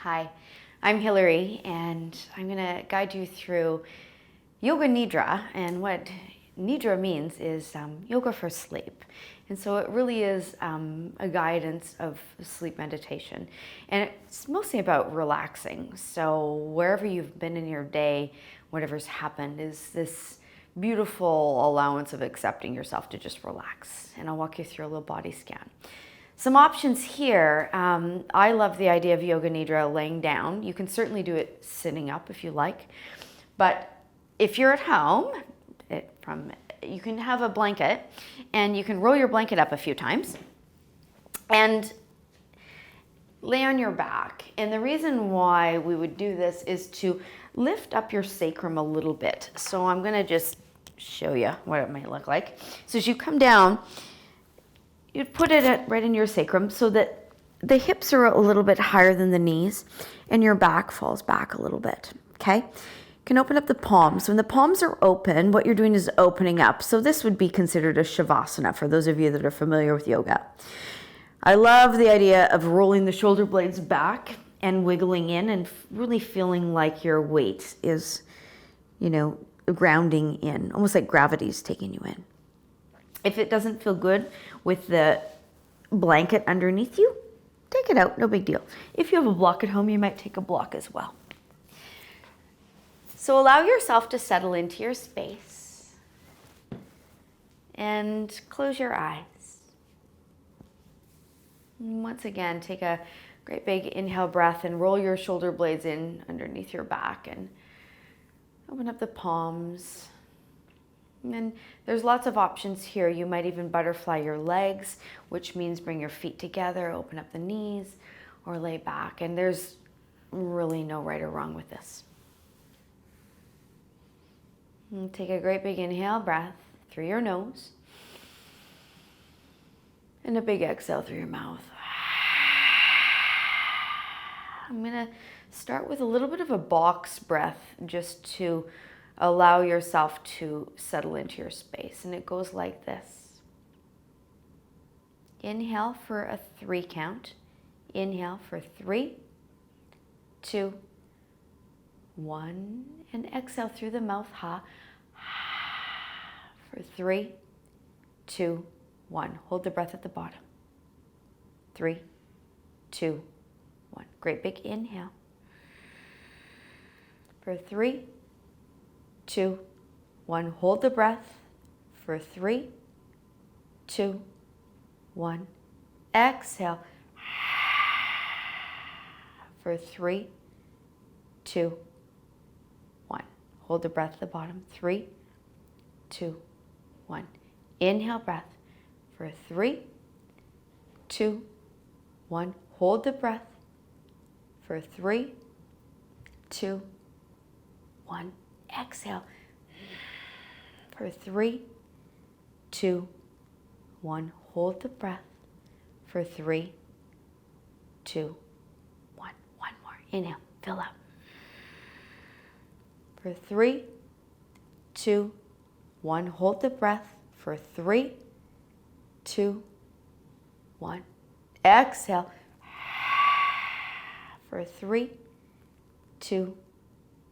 Hi, I'm Hillary, and I'm going to guide you through Yoga Nidra. And what Nidra means is yoga for sleep. And so it really is a guidance of sleep meditation. And it's mostly about relaxing. So wherever you've been in your day, whatever's happened, is this beautiful allowance of accepting yourself to just relax. And I'll walk you through a little body scan. Some options here. I love the idea of Yoga Nidra laying down. You can certainly do it sitting up if you like. But if you're at home, you can have a blanket and you can roll your blanket up a few times and lay on your back. And the reason why we would do this is to lift up your sacrum a little bit. So I'm going to just show you what it might look like. So as you come down, you'd put it right in your sacrum so that the hips are a little bit higher than the knees and your back falls back a little bit, okay? You can open up the palms. When the palms are open, what you're doing is opening up. So this would be considered a Shavasana for those of you that are familiar with yoga. I love the idea of rolling the shoulder blades back and wiggling in and really feeling like your weight is, grounding in, almost like gravity's taking you in. If it doesn't feel good with the blanket underneath you, take it out, no big deal. If you have a block at home, you might take a block as well. So allow yourself to settle into your space and close your eyes. And once again, take a great big inhale breath and roll your shoulder blades in underneath your back and open up the palms. And then there's lots of options here. You might even butterfly your legs, which means bring your feet together, open up the knees, or lay back. And there's really no right or wrong with this. And take a great big inhale breath through your nose. And a big exhale through your mouth. I'm going to start with a little bit of a box breath just to allow yourself to settle into your space. And it goes like this. Inhale for a 3 count. Inhale for 3, 2, 1. And exhale through the mouth. Ha. For 3, 2, 1. Hold the breath at the bottom. 3, 2, 1. Great big inhale. For 3, 2, 1. Hold the breath for 3, 2, 1. Exhale for 3, 2, 1. Hold the breath at the bottom. 3, 2, 1. Inhale breath for 3, 2, 1. Hold the breath for 3, 2, 1. Exhale for 3, 2, 1. Hold the breath for 3, 2, 1. One more. Inhale. Fill up. For 3, 2, 1. Hold the breath for 3, 2, 1. Exhale for 3, 2,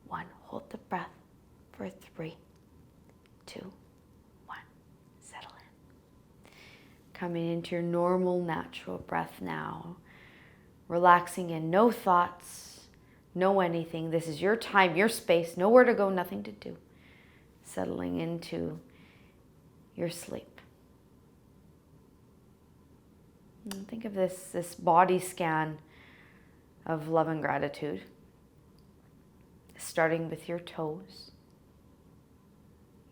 1. Hold the breath for 3, 2, 1. Settle in. Coming into your normal, natural breath now. Relaxing in, no thoughts, no anything. This is your time, your space, nowhere to go, nothing to do. Settling into your sleep. And think of this body scan of love and gratitude. Starting with your toes.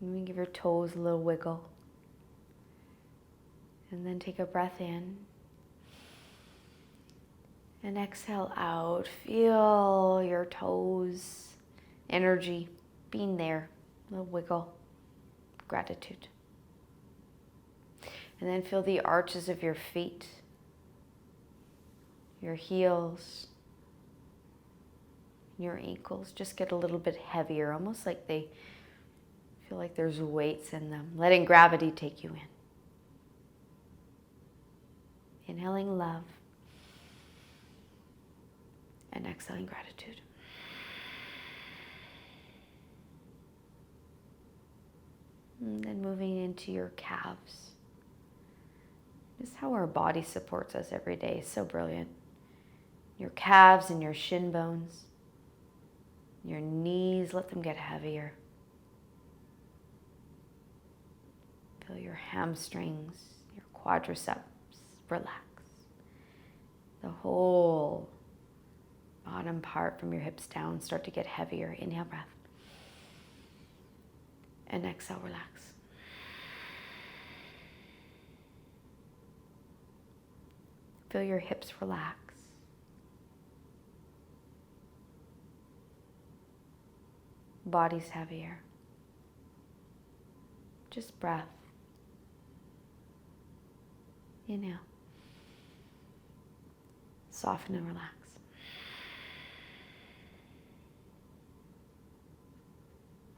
And give your toes a little wiggle. And then take a breath in. And exhale out. Feel your toes, energy being there. A little wiggle. Gratitude. And then feel the arches of your feet. Your heels. Your ankles just get a little bit heavier, almost like they feel like there's weights in them. Letting gravity take you in. Inhaling love. And exhaling gratitude. And then moving into your calves. Just how our body supports us every day is so brilliant. Your calves and your shin bones. Your knees, let them get heavier. Feel your hamstrings, your quadriceps relax. The whole bottom part from your hips down start to get heavier. Inhale, breath. And exhale, relax. Feel your hips relax. Body's heavier. Just breath. Inhale. Soften and relax.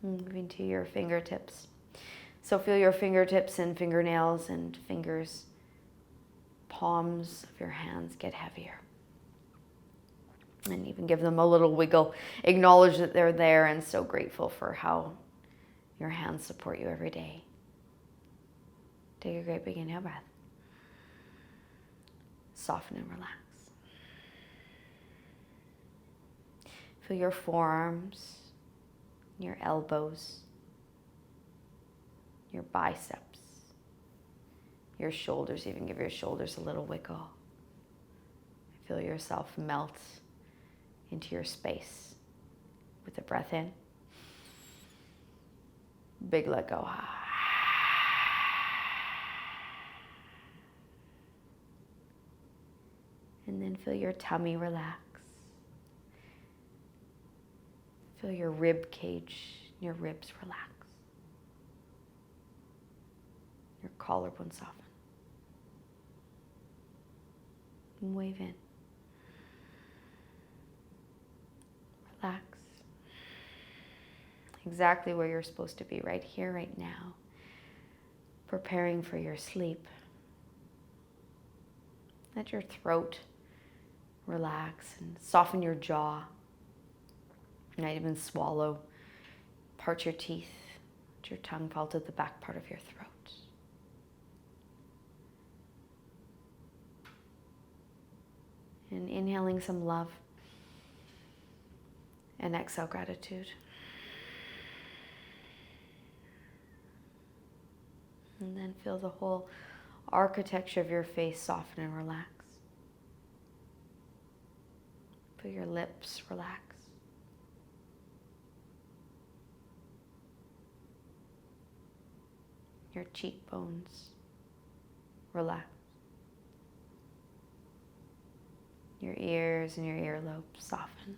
Moving to your fingertips. So feel your fingertips and fingernails and fingers, palms of your hands get heavier. And even give them a little wiggle. Acknowledge that they're there and so grateful for how your hands support you every day. Take a great big inhale breath. Soften and relax. Feel your forearms, your elbows, your biceps, your shoulders. Even give your shoulders a little wiggle. Feel yourself melt into your space with a breath in. Big let go. And then feel your tummy relax. Feel your rib cage, your ribs relax. Your collarbone soften. And wave in. Relax. Exactly where you're supposed to be, right here, right now. Preparing for your sleep. Let your throat relax and soften your jaw. You might even swallow. Part your teeth. Let your tongue fall to the back part of your throat. And inhaling some love. And exhale gratitude. And then feel the whole architecture of your face soften and relax. Feel your lips relax. Your cheekbones relax. Your ears and your earlobes soften.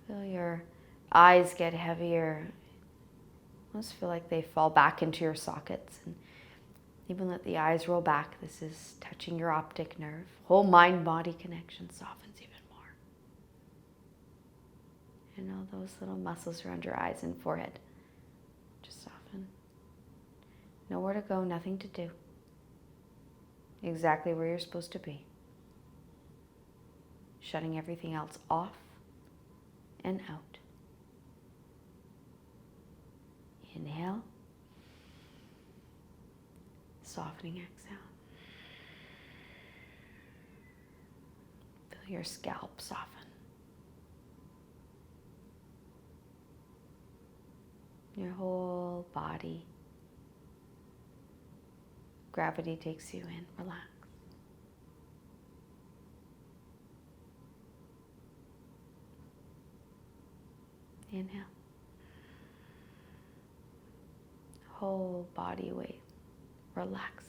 Feel your eyes get heavier. Almost feel like they fall back into your sockets. And even let the eyes roll back. This is touching your optic nerve. Whole mind-body connection softens even more. And all those little muscles around your eyes and forehead just soften. Nowhere to go, nothing to do. Exactly where you're supposed to be. Shutting everything else off and out. Inhale. Softening exhale. Feel your scalp soften. Your whole body. Gravity takes you in. Relax. Inhale. Whole body weight relaxes.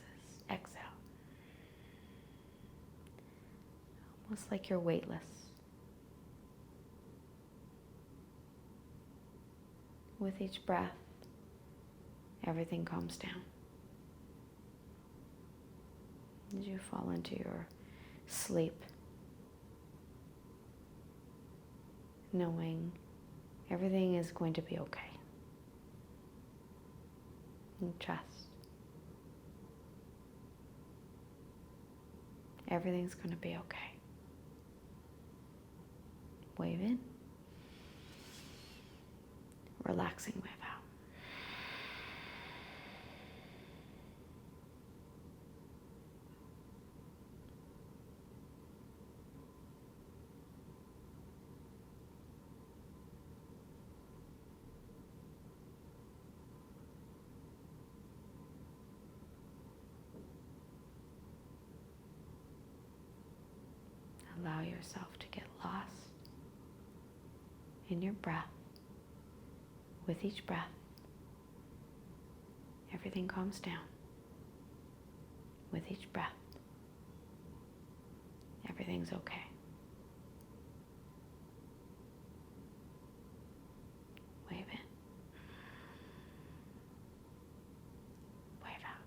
Exhale. Almost like you're weightless. With each breath, everything calms down. As you fall into your sleep, knowing everything is going to be okay. And trust. Everything's going to be okay. Wave in. Relaxing wave out. Allow yourself to get lost in your breath. With each breath, everything calms down. With each breath, everything's okay. Wave in. Wave out.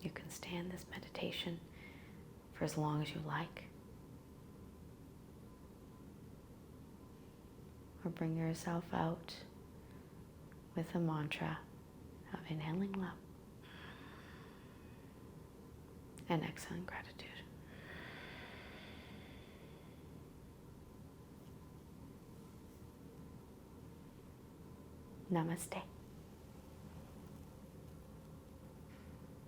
You can stay in this meditation for as long as you like. Or bring yourself out with a mantra of inhaling love and exhaling gratitude. Namaste.